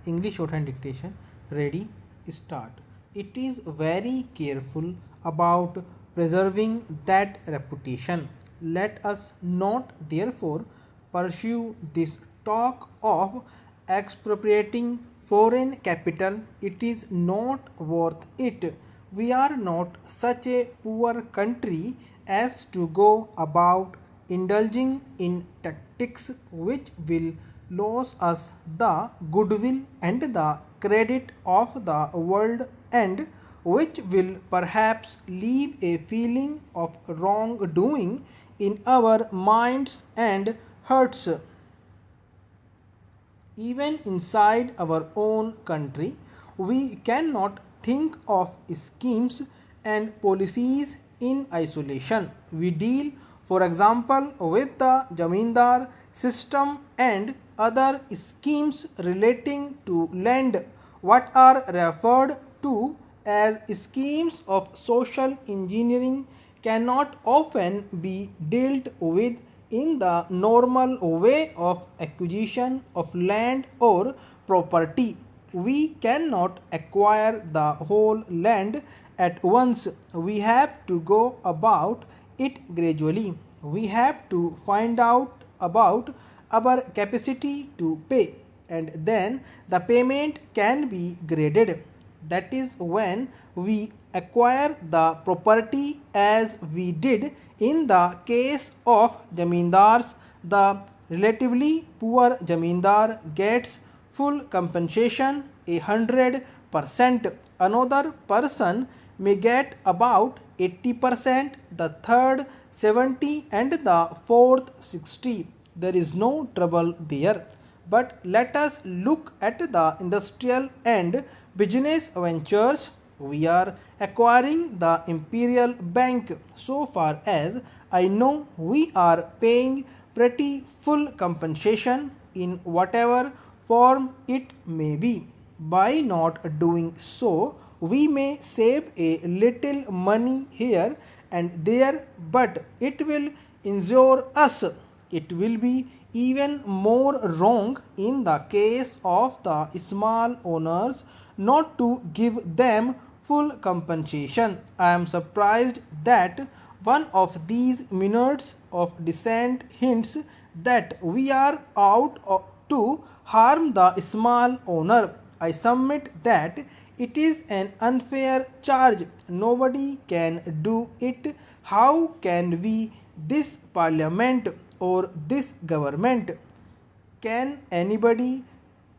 English Shorthand Dictation. Ready, start. It is very careful about preserving that reputation. Let us not therefore pursue this talk of expropriating foreign capital. It is not worth it. We are not such a poor country as to go about indulging in tactics which will lose us the goodwill and the credit of the world, and which will perhaps leave a feeling of wrongdoing in our minds and hearts. Even inside our own country, we cannot think of schemes and policies in isolation. We deal, for example, with the Jamindar system and other schemes relating to land, what are referred to as schemes of social engineering, cannot often be dealt with in the normal way of acquisition of land or property. We cannot acquire the whole land at once. We have to go about it gradually. We have to find out about our capacity to pay, and then the payment can be graded. That is when we acquire the property, as we did in the case of Jamindars. The relatively poor Jamindar gets full compensation 100%. Another person may get about 80%, the third 70%, and the fourth 60%. There is no trouble there. But let us look at the industrial and business ventures. We are acquiring the Imperial Bank. So far as I know, we are paying pretty full compensation in whatever form it may be. By not doing so, we may save a little money here and there, but it will injure us. It will be even more wrong in the case of the small owners not to give them full compensation. I am surprised that one of these minutes of dissent hints that we are out to harm the small owner. I submit that it is an unfair charge. Nobody can do it. How can we, this parliament or this government, can anybody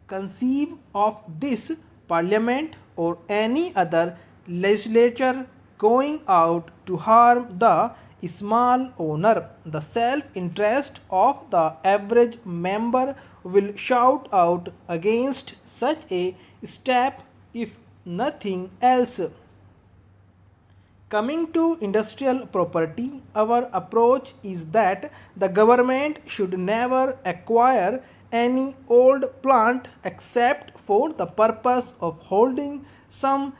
conceive of this parliament or any other legislature going out to harm the small owner? The self-interest of the average member will shout out against such a step, if nothing else. Coming to industrial property, our approach is that the government should never acquire any old plant except for the purpose of holding some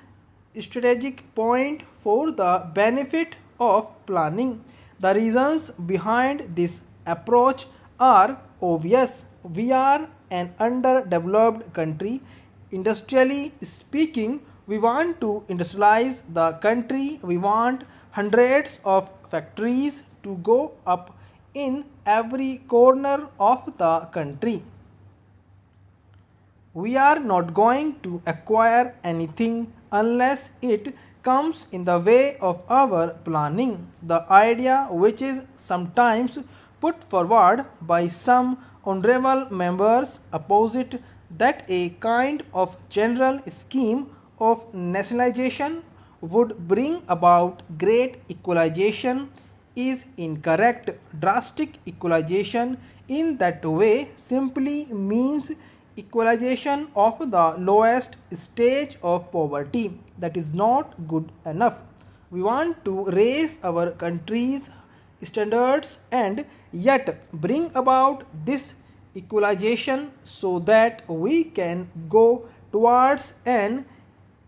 strategic point for the benefit of planning. The reasons behind this approach are obvious. We are an underdeveloped country. Industrially speaking, we want to industrialize the country. We want hundreds of factories to go up in every corner of the country. We are not going to acquire anything unless it comes in the way of our planning. The idea which is sometimes put forward by some honorable members opposite, that a kind of general scheme of nationalization would bring about great equalization, is incorrect. Drastic equalization in that way simply means equalization of the lowest stage of poverty. That is not good enough. We want to raise our country's standards and yet bring about this equalization so that we can go towards an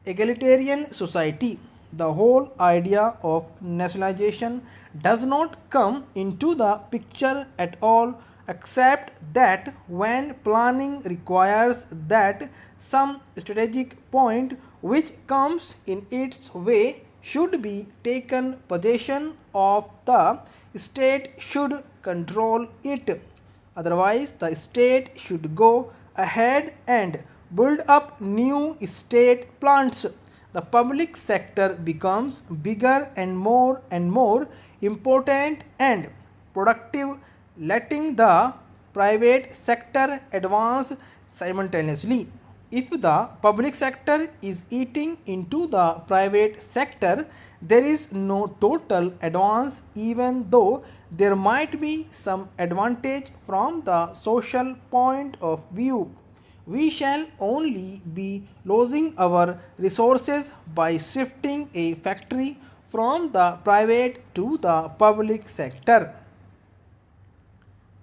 egalitarian society. The whole idea of nationalization does not come into the picture at all accept that when planning requires that some strategic point which comes in its way should be taken possession of, the state should control it. Otherwise, the state should go ahead and build up new state plants. The public sector becomes bigger and more important and productive, letting the private sector advance simultaneously. If the public sector is eating into the private sector, there is no total advance, even though there might be some advantage from the social point of view. We shall only be losing our resources by shifting a factory from the private to the public sector.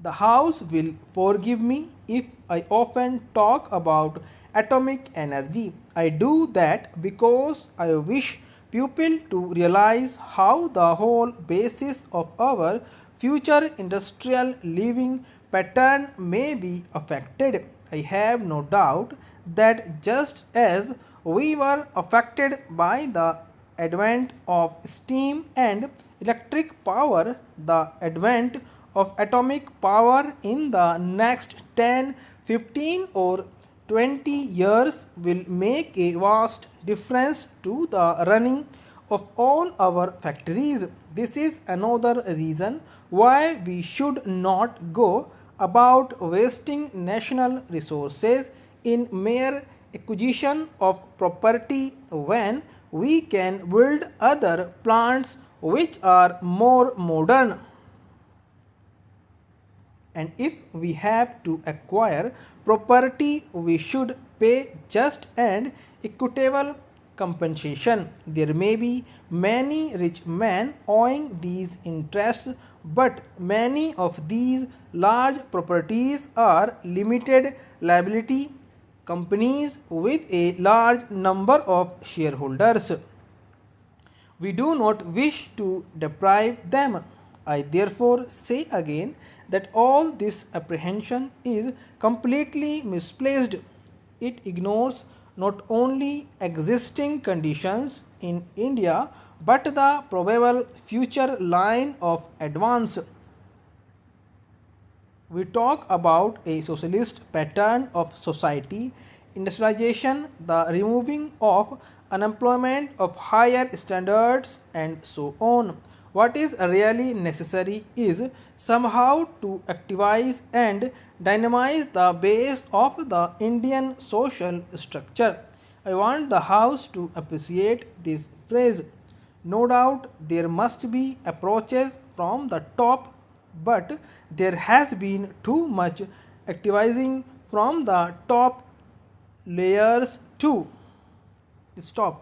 The House will forgive me if I often talk about atomic energy. I do that because I wish people to realize how the whole basis of our future industrial living pattern may be affected. I have no doubt that just as we were affected by the advent of steam and electric power, the advent of atomic power in the next 10, 15 or 20 years will make a vast difference to the running of all our factories. This is another reason why we should not go about wasting national resources in mere acquisition of property when we can build other plants which are more modern. And if we have to acquire property, we should pay just and equitable compensation. There may be many rich men owing these interests, but many of these large properties are limited liability companies with a large number of shareholders. We do not wish to deprive them. I therefore say again that all this apprehension is completely misplaced. It ignores not only existing conditions in India but the probable future line of advance. We talk about a socialist pattern of society, industrialization, the removing of unemployment, of higher standards, and so on. What is really necessary is somehow to activize and dynamize the base of the Indian social structure. I want the House to appreciate this phrase. No doubt there must be approaches from the top, but there has been too much activizing from the top layers too. Stop.